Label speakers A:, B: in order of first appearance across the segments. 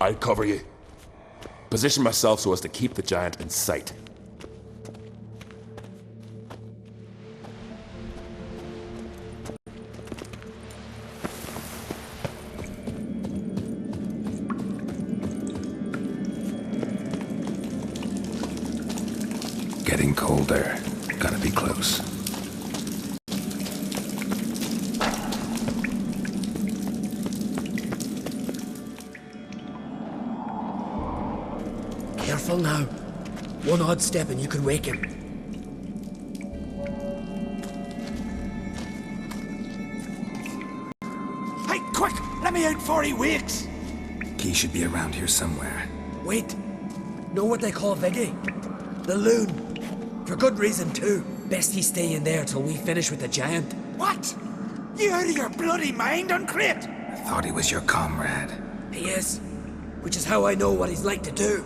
A: I'll cover you. Position myself so as to keep the giant in sight.
B: Getting colder. Gotta be close.
C: Careful now. One odd step and you could wake him.
D: Hey, quick! Let me out before he wakes!
B: Key should be around here somewhere.
C: Wait. Know what they call Viggy? The loon. For good reason too. Best he stay in there till we finish with the giant.
D: What? You out of your bloody mind, Uncrate?
B: I thought he was your comrade.
C: He is. Which is how I know what he's like to do.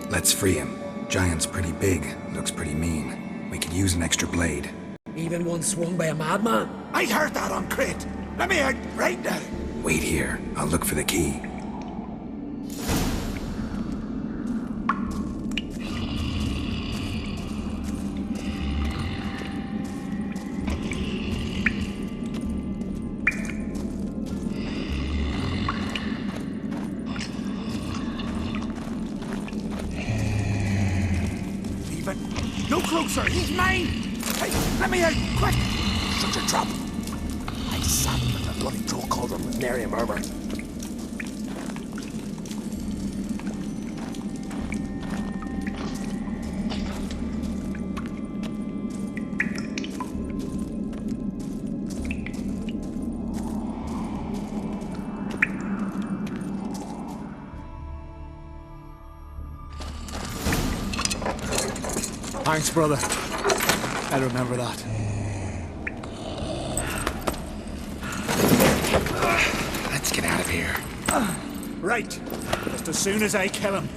B: Let's free him. Giant's pretty big, looks pretty mean. We could use an extra blade.
C: Even one swung by a madman.
D: I heard that, Uncrate. Let me out right now.
B: Wait here. I'll look for the key.
D: No closer, he's mine! Hey, let me out, quick!
A: Shut your trap. I sat in the bloody troll cauldron with nary a murmur.
E: Thanks, brother. I'll remember that.
B: Let's get out of here.
D: Right, just as soon as I kill him.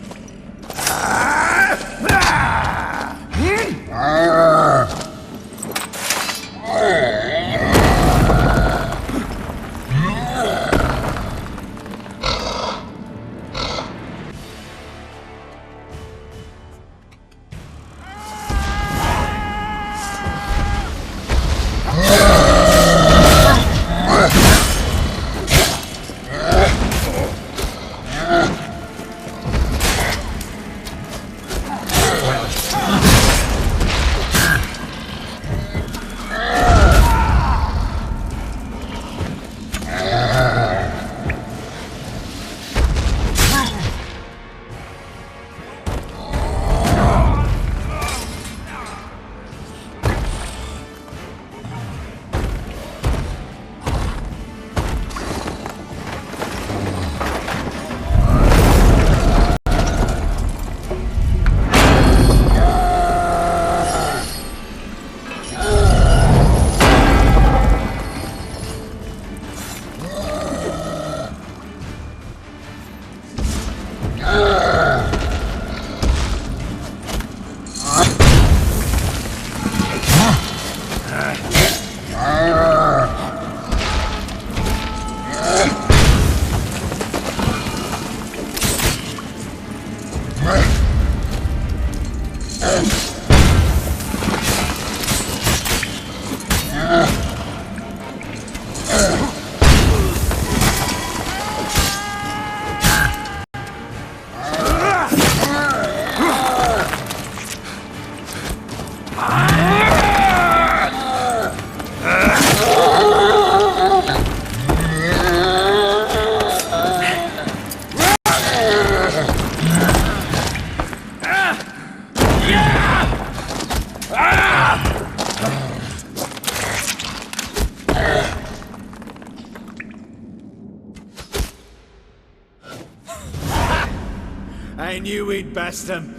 D: I knew we'd best him.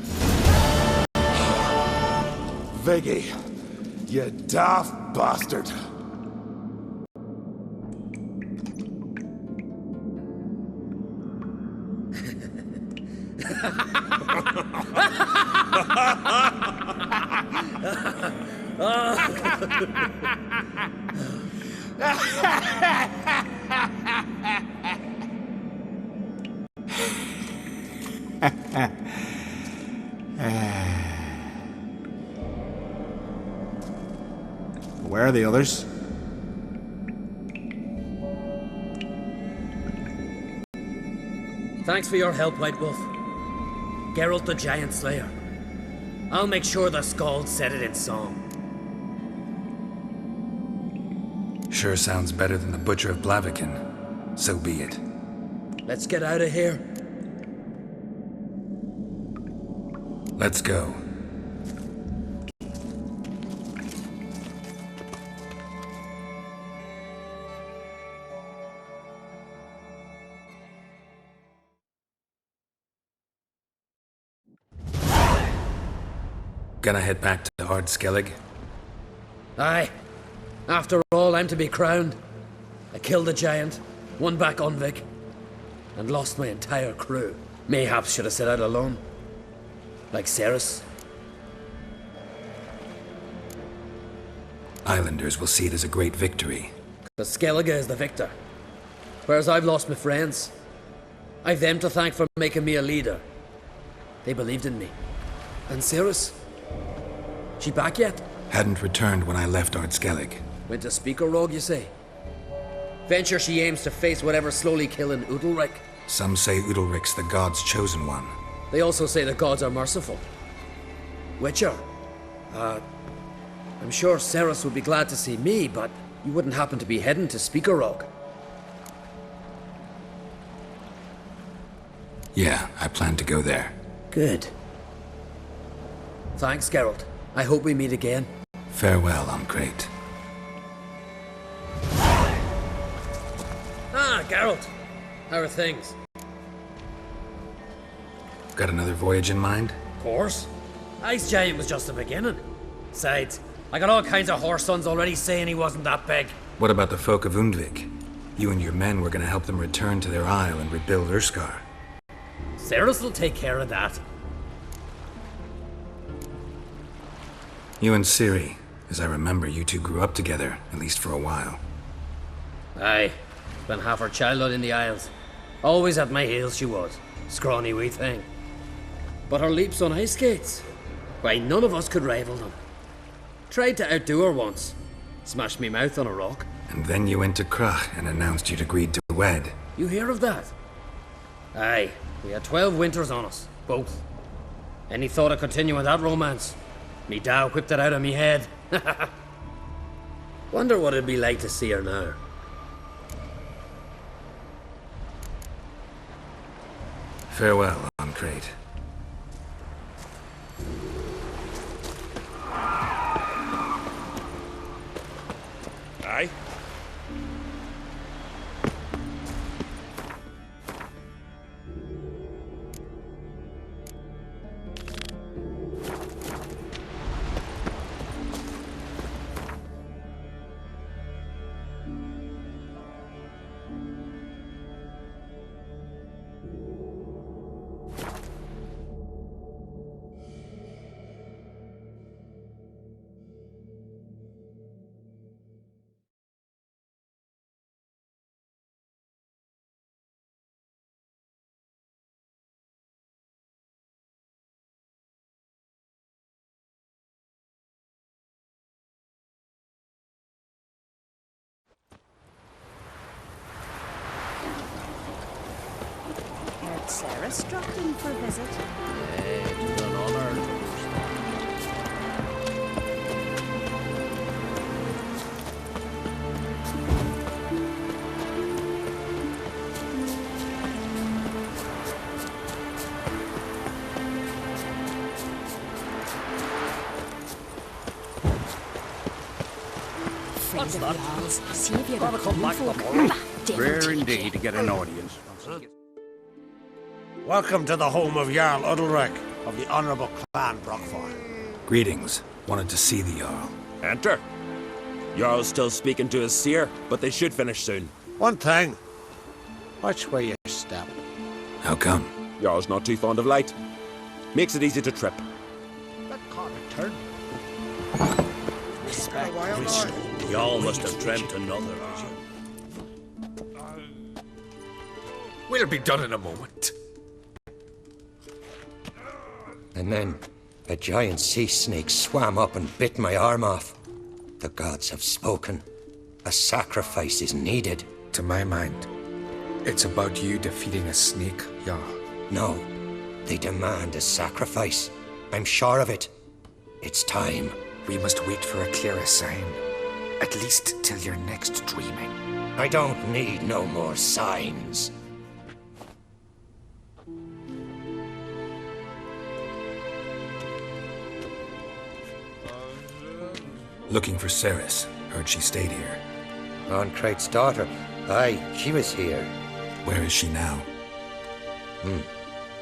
A: Viggy, you daft bastard.
E: Where are the others?
C: Thanks for your help, White Wolf. Geralt the Giant Slayer. I'll make sure the Skald said it in song.
B: Sure sounds better than the Butcher of Blaviken. So be it.
C: Let's get out of here.
B: Let's go. Gonna head back to Ardskellig?
C: Aye. After all, I'm to be crowned. I killed the giant, won back Udalryk, and lost my entire crew. Mayhaps should have set out alone. Like Ceres.
B: Islanders will see it as a great victory.
C: The Skellige is the victor. Whereas I've lost my friends. I've them to thank for making me a leader. They believed in me. And Ceres? She back yet?
B: Hadn't returned when I left Ardskellig.
C: Went to Speaker Rogue, you say? Venture she aims to face whatever's slowly killing Udalryk.
B: Some say Udalryk's the god's chosen one.
C: They also say the gods are merciful. Witcher. I'm sure Ceres would be glad to see me, but you wouldn't happen to be heading to Speaker Rogue.
B: Yeah, I plan to go there.
C: Good. Thanks, Geralt. I hope we meet again.
B: Farewell, Uncrate.
C: Ah, Geralt. How are things?
B: Got another voyage in mind?
C: Of course. Ice Giant was just the beginning. Besides, I got all kinds of horse sons already saying he wasn't that big.
B: What about the folk of Undvik? You and your men were gonna help them return to their isle and rebuild Urskar.
C: Ceres will take care of that.
B: You and Ciri, as I remember, you two grew up together, at least for a while.
C: Aye. Spent half her childhood in the Isles. Always at my heels she was. Scrawny wee thing. But her leaps on ice skates, why, none of us could rival them. Tried to outdo her once. Smashed me mouth on a rock.
B: And then you went to Krach and announced you'd agreed to wed.
C: You hear of that? Aye. We had 12 winters on us. Both. Any thought of continuing that romance? Me Dow whipped it out of me head. Wonder what it'd be like to see her now.
B: Farewell, Uncrate.
A: Aye?
F: Sarah struck in for a visit.
C: It's an honor.
F: What's that? See if you
C: Gotta
F: have
C: come back
F: folk.
C: tomorrow.
F: Bah, devil
D: Rare
F: take
D: indeed
F: it.
D: to get an audience.
G: Welcome to the home of Jarl Udalryk of the Honourable Clan Brockford.
B: Greetings. Wanted to see the Jarl.
A: Enter. Jarl's still speaking to his seer, but they should finish soon.
G: One thing. Watch where you step.
B: How come?
A: Jarl's not too fond of light. Makes it easy to trip.
G: That caught a turn.
C: Y'all must have dreamt another.
A: We'll be done in a moment.
H: And then a giant sea snake swam up and bit my arm off. The gods have spoken. A sacrifice is needed.
A: To my mind, it's about you defeating a snake, Jarl.
H: No, they demand a sacrifice. I'm sure of it. It's time.
A: We must wait for a clearer sign. At least till your next dreaming.
H: I don't need no more signs.
B: Looking for Ceres. Heard she stayed here.
H: Aerondight's daughter. Aye, she was here.
B: Where is she now?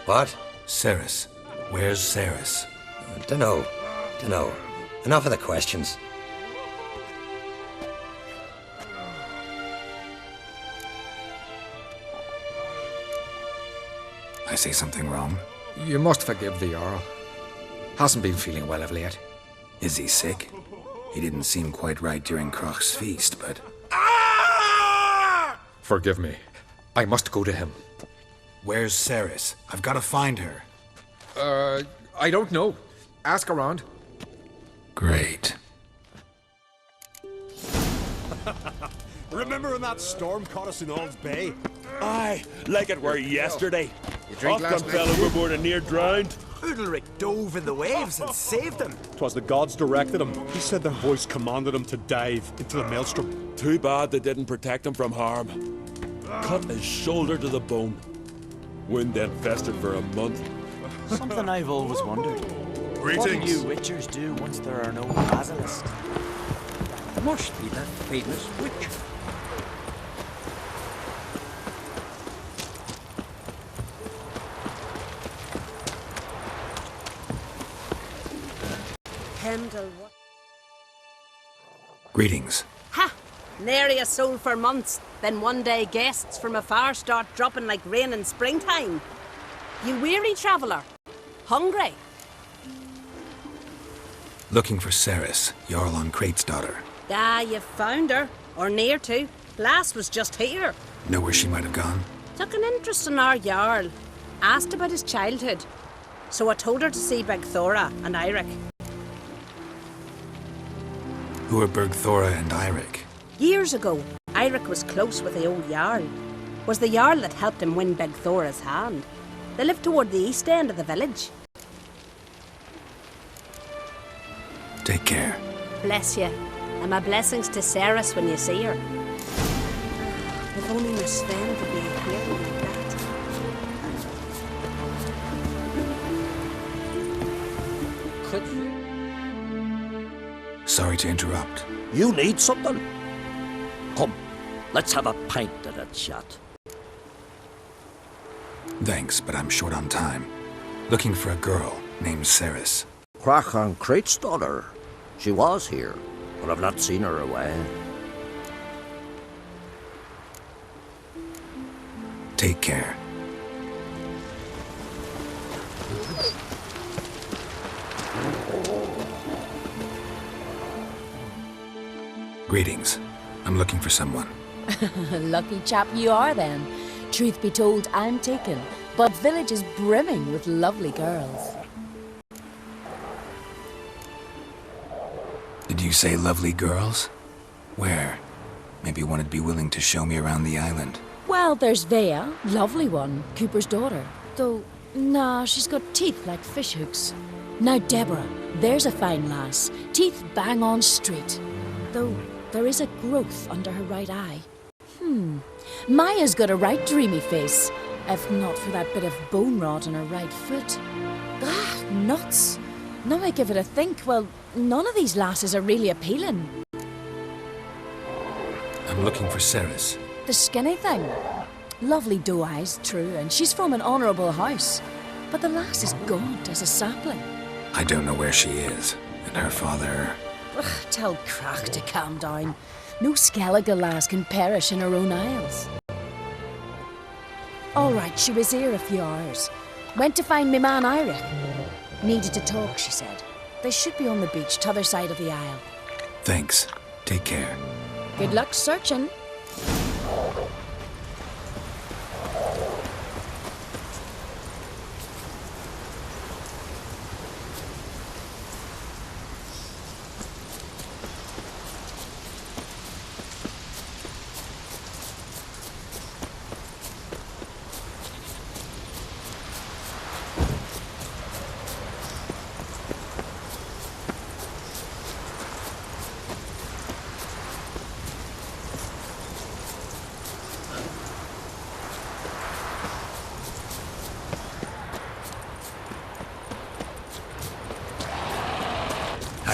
H: What?
B: Ceres. Where's Ceres?
H: Dunno. Enough of the questions.
B: I say something wrong?
A: You must forgive the Jarl. Hasn't been feeling well of late.
B: Is he sick? He didn't seem quite right during Kroch's feast, but...
A: Forgive me. I must go to him.
B: Where's Ceres? I've got to find her.
A: I don't know. Ask around.
B: Great.
D: Remember when that storm caught us in Ald's Bay? Aye, like it were yesterday.
A: You drink last
D: Ofcom fell
A: night?
D: overboard and near drowned.
I: Udalryk dove in the waves and saved him.
J: 'Twas the gods directed him. He said their voice commanded him to dive into the maelstrom.
D: Too bad they didn't protect him from harm. Cut his shoulder to the bone. Wound then festered for a month.
I: Something I've always wondered. What do you witchers do once there are no basilisks?
C: Must be that famous witch.
F: Pendle, what?
B: Greetings.
F: Ha! Nary a soul for months. Then one day guests from afar start dropping like rain in springtime. You weary traveller? Hungry?
B: Looking for Ceres, Jarl on Crate's daughter.
F: Ah, you found her. Or near to. Lass was just here.
B: Know where she might have gone?
F: Took an interest in our Jarl. Asked about his childhood. So I told her to see Bergthora and Udalryk.
B: Who are Bergthora and Udalryk?
F: Years ago, Udalryk was close with the old Jarl. Was the Jarl that helped him win Bergthora's hand. They lived toward the east end of the village.
B: Take care.
F: Bless you. And my blessings to Ceres when you see her. If only Miss Sven could be here like that.
C: Could you?
B: Sorry to interrupt.
K: You need something? Come, let's have a pint and a chat.
B: Thanks, but I'm short on time. Looking for a girl named Ceres.
K: Kroch and Crate's daughter. She was here, but I've not seen her away.
B: Take care. Greetings. I'm looking for someone.
L: Lucky chap you are then. Truth be told, I'm taken, but village is brimming with lovely girls.
B: Did you say lovely girls? Where? Maybe one would be willing to show me around the island.
L: Well, there's Vea, lovely one, Cooper's daughter. Though, nah, she's got teeth like fishhooks. Now Deborah, there's a fine lass, teeth bang on straight. Though, there is a growth under her right eye. Maya's got a right dreamy face, if not for that bit of bone rot on her right foot. Ah, nuts. Now I give it a think, well, none of these lasses are really appealing.
B: I'm looking for Ceres.
L: The skinny thing. Lovely doe eyes, true, and she's from an honourable house. But the lass is gaunt as a sapling.
B: I don't know where she is, and her father...
L: Ugh, tell Kroch to calm down. No Skellige lass can perish in her own isles. All right, she was here a few hours. Went to find me man Udalryk. Needed to talk, she said. They should be on the beach, t'other side of the isle.
B: Thanks. Take care.
L: Good luck searching.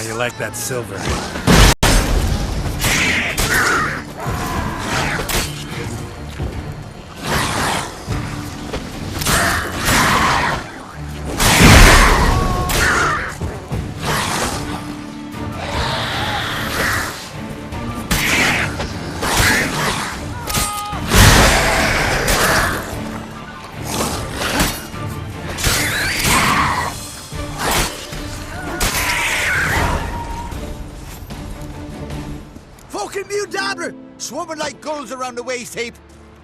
E: you like that silver?
A: Fucking Udalryk! Swimming like gulls around the waist heap.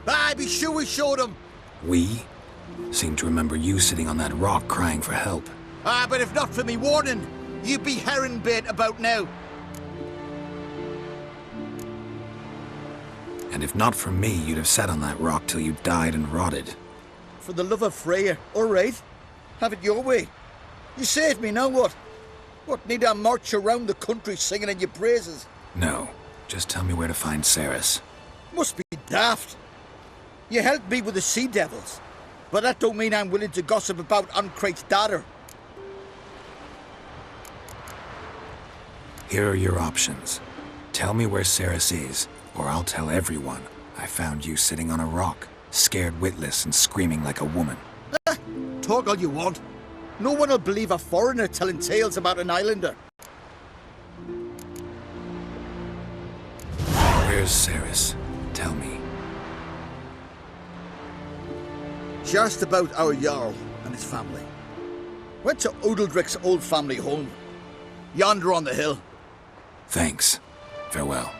A: Ah, be sure we showed them.
B: We? Seem to remember you sitting on that rock crying for help.
A: Ah, but if not for me warning, you'd be herring bait about now.
B: And if not for me, you'd have sat on that rock till you died and rotted.
A: For the love of Freya, all right. Have it your way. You saved me, now what? What, need I march around the country singing in your praises?
B: No. Just tell me where to find Ceres.
A: Must be daft. You helped me with the Sea Devils, but that don't mean I'm willing to gossip about Uncrate's daughter.
B: Here are your options. Tell me where Ceres is, or I'll tell everyone I found you sitting on a rock, scared witless and screaming like a woman.
A: Talk all you want. No one will believe a foreigner telling tales about an islander.
B: Where's Ceres? Tell me.
A: She asked about our Jarl and his family. Went to Udalryk's old family home. Yonder on the hill.
B: Thanks. Farewell.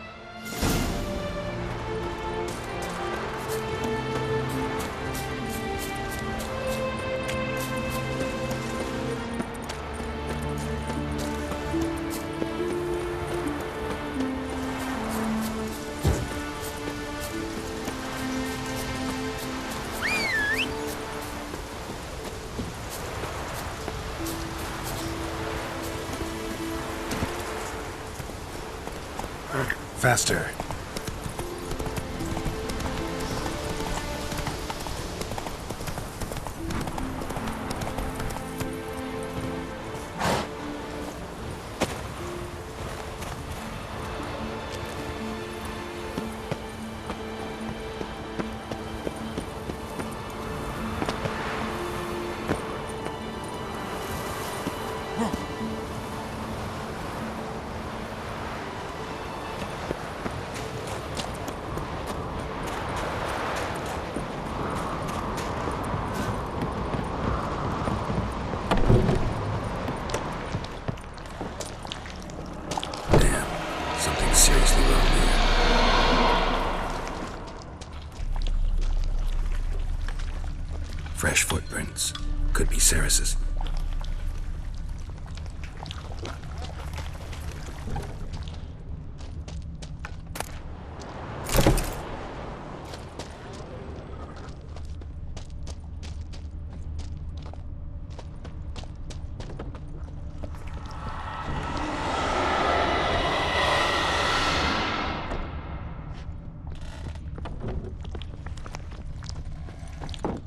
B: Faster. Seriously wrong here. Fresh footprints. Could be Ceres's.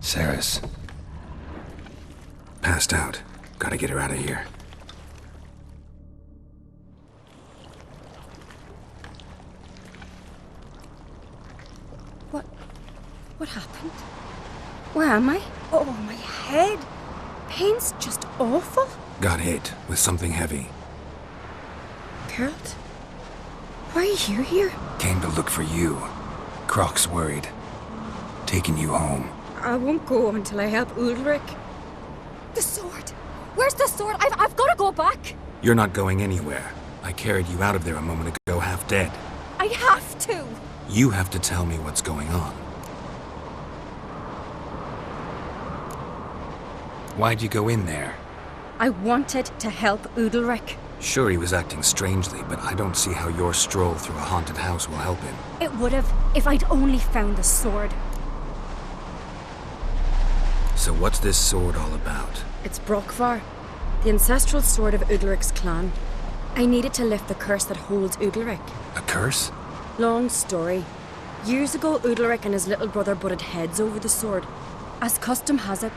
B: Ceres. Passed out. Gotta get her out of here.
M: What happened? Where am I? Oh, my head. Pain's just awful.
B: Got hit with something heavy.
M: Geralt? Why are you here?
B: Came to look for you. Croc's worried. Taking you home.
M: I won't go until I help Udalryk. The sword! Where's the sword? I've got to go back!
B: You're not going anywhere. I carried you out of there a moment ago, half dead.
M: I have to!
B: You have to tell me what's going on. Why'd you go in there?
M: I wanted to help Udalryk.
B: Sure, he was acting strangely, but I don't see how your stroll through a haunted house will help him.
M: It would have, if I'd only found the sword.
B: So what's this sword all about?
M: It's Brokvar, the ancestral sword of Udalryk's clan. I needed to lift the curse that holds Udalryk.
B: A curse?
M: Long story. Years ago, Udalryk and his little brother butted heads over the sword. As custom has it,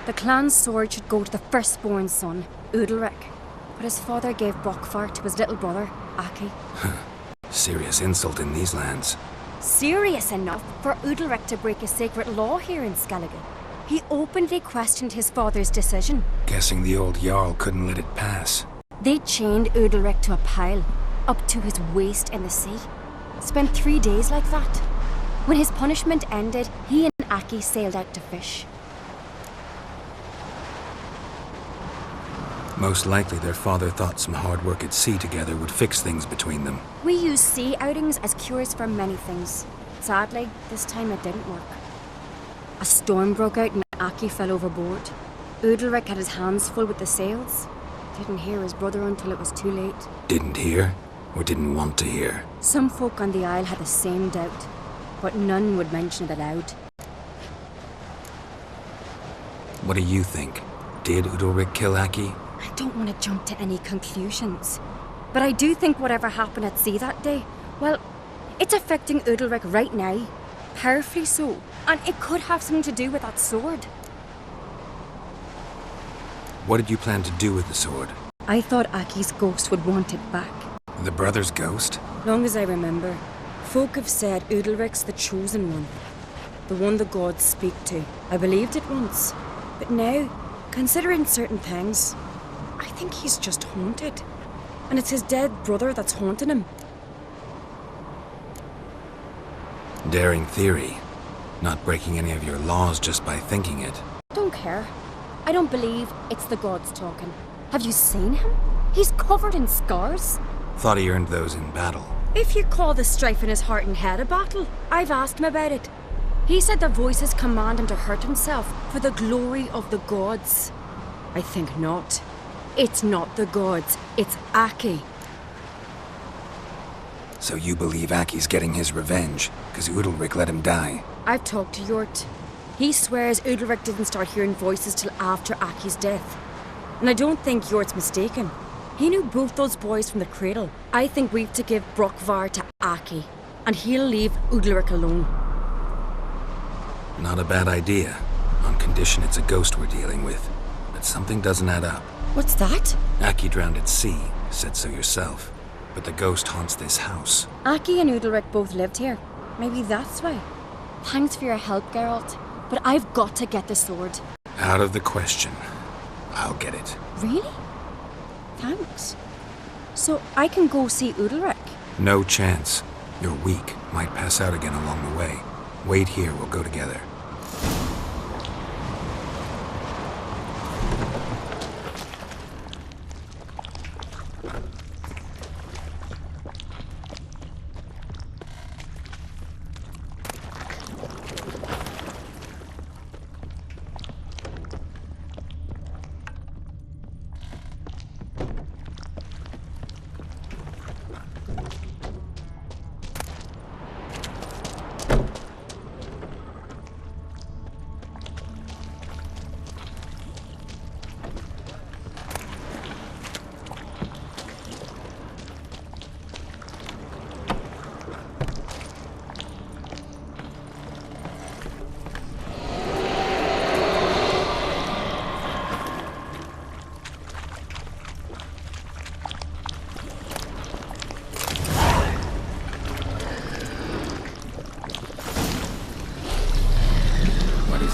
M: the clan's sword should go to the firstborn son, Udalryk. but his father gave Brockfar to his little brother, Aki.
B: Serious insult in these lands.
M: Serious enough for Udalryk to break a sacred law here in Skellige. He openly questioned his father's decision.
B: Guessing the old Jarl couldn't let it pass.
M: They chained Udalryk to a pile, up to his waist in the sea. Spent 3 days like that. When his punishment ended, he and Aki sailed out to fish.
B: Most likely their father thought some hard work at sea together would fix things between them.
M: We use sea outings as cures for many things. Sadly, this time it didn't work. A storm broke out and Aki fell overboard. Udalryk had his hands full with the sails. Didn't hear his brother until it was too late.
B: Didn't hear? Or didn't want to hear?
M: Some folk on the isle had the same doubt, but none would mention it aloud.
B: What do you think? Did Udalryk kill Aki?
M: I don't want to jump to any conclusions, but I do think whatever happened at sea that day, well, it's affecting Udalryk right now. Powerfully so, and it could have something to do with that sword.
B: What did you plan to do with the sword?
M: I thought Aki's ghost would want it back.
B: The brother's ghost?
M: Long as I remember, folk have said Udalryk's the chosen one. The one the gods speak to. I believed it once, but now, considering certain things, I think he's just haunted. And it's his dead brother that's haunting him.
B: Daring theory. Not breaking any of your laws just by thinking it.
M: Don't care. I don't believe it's the gods talking. Have you seen him? He's covered in scars.
B: Thought he earned those in battle.
M: If you call the strife in his heart and head a battle, I've asked him about it. He said the voices command him to hurt himself for the glory of the gods. I think not. It's not the gods, it's Aki.
B: So you believe Aki's getting his revenge, because Udalryk let him die?
M: I've talked to Yort. He swears Udalryk didn't start hearing voices till after Aki's death. And I don't think Yort's mistaken. He knew both those boys from the cradle. I think we've to give Brockvar to Aki, and he'll leave Udalryk alone.
B: Not a bad idea, on condition it's a ghost we're dealing with. But something doesn't add up.
M: What's that?
B: Aki drowned at sea, said so yourself. But the ghost haunts this house.
M: Aki and Udalryk both lived here. Maybe that's why. Thanks for your help, Geralt. But I've got to get the sword.
B: Out of the question. I'll get it.
M: Really? Thanks. So I can go see Udalryk?
B: No chance. You're weak. Might pass out again along the way. Wait here, we'll go together.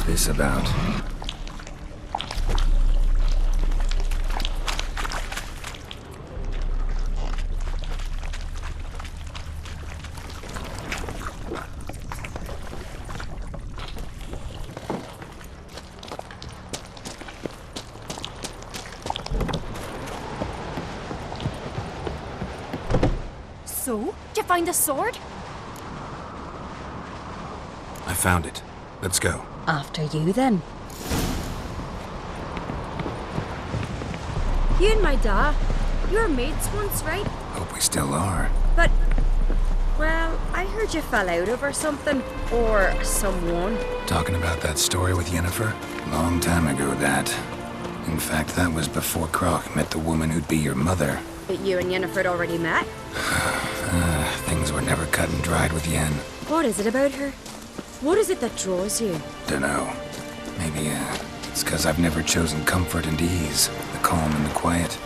B: This about?
M: So, did you find the sword?
B: I found it. Let's go.
M: After you, then. You and my dad, you were mates once, right?
B: Hope we still are.
M: But, well, I heard you fell out of or something. Or someone.
B: Talking about that story with Yennefer? Long time ago, that. In fact, that was before Croc met the woman who'd be your mother.
M: But you and Yennefer had already met?
B: Things were never cut and dried with Yen.
M: What is it about her? What is it that draws you?
B: Dunno. Maybe, it's 'cause I've never chosen comfort and ease, the calm and the quiet.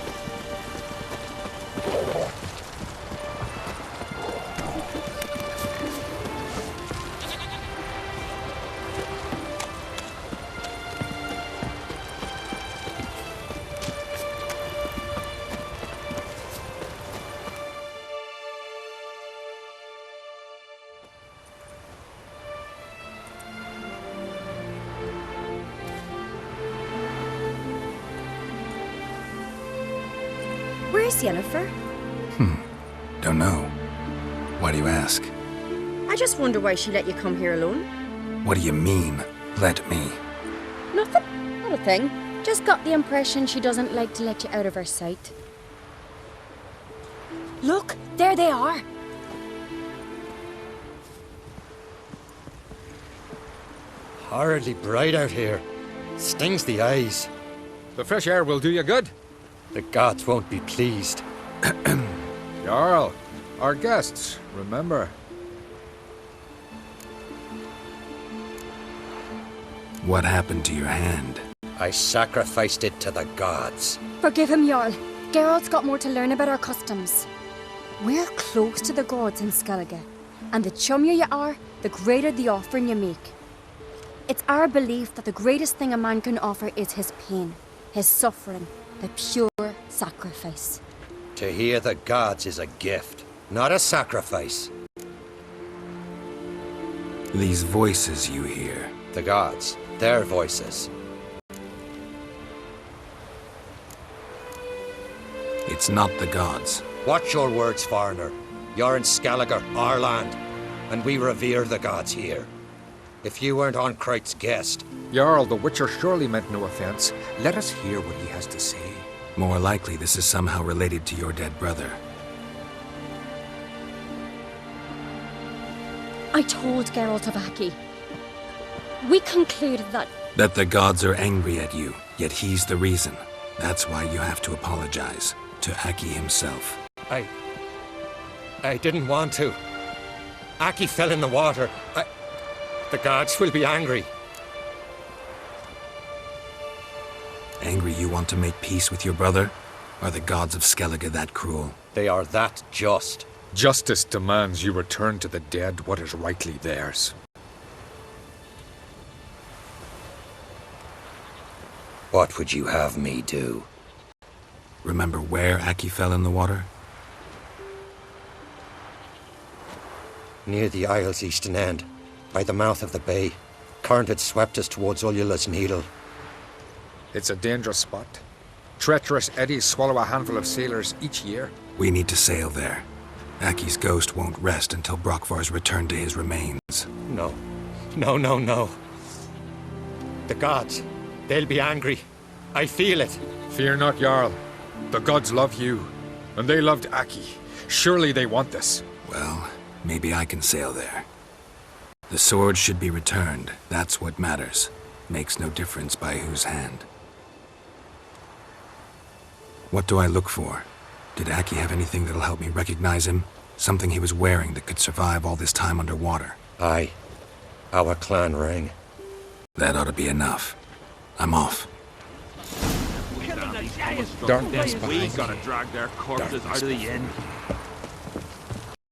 M: Where's Yennefer?
B: Don't know. Why do you ask?
M: I just wonder why she let you come here alone.
B: What do you mean, let me?
M: Nothing. Not a thing. Just got the impression she doesn't like to let you out of her sight. Look, there they are.
H: Horridly bright out here. Stings the eyes.
N: The fresh air will do you good.
H: The gods won't be pleased.
N: Jarl, our guests, remember.
B: What happened to your hand?
H: I sacrificed it to the gods.
M: Forgive him, Jarl. Geralt's got more to learn about our customs. We're close to the gods in Skellige, and the chummier you are, the greater the offering you make. It's our belief that the greatest thing a man can offer is his pain, his suffering, the pure sacrifice.
H: To hear the gods is a gift, not a sacrifice.
B: These voices you hear.
H: The gods, their voices.
B: It's not the gods.
H: Watch your words, foreigner. You're in Skellige, our land, and we revere the gods here. If you weren't Onkreit's guest...
N: Jarl, the Witcher surely meant no offense. Let us hear what he has to say.
B: More likely this is somehow related to your dead brother.
M: I told Geralt of Aki. We concluded that...
B: That the gods are angry at you, yet he's the reason. That's why you have to apologize. To Aki himself.
H: I didn't want to. Aki fell in the water. The gods will be angry.
B: Angry you want to make peace with your brother? Are the gods of Skellige that cruel?
H: They are that just.
N: Justice demands you return to the dead what is rightly theirs.
H: What would you have me do?
B: Remember where Aki fell in the water?
H: Near the Isle's eastern end, by the mouth of the bay. Current had swept us towards Ullula's Needle.
N: It's a dangerous spot. Treacherous eddies swallow a handful of sailors each year.
B: We need to sail there. Aki's ghost won't rest until Brokvar's returned to his remains.
H: No. No. The gods, they'll be angry. I feel it.
N: Fear not, Jarl. The gods love you, and they loved Aki. Surely they want this.
B: Well, maybe I can sail there. The sword should be returned. That's what matters. Makes no difference by whose hand. What do I look for? Did Aki have anything that'll help me recognize him? Something he was wearing that could survive all this time underwater?
H: Aye. Our clan ring.
B: That ought to be enough. I'm off.
N: Darkness
O: We gotta drag their corpses out of the inn.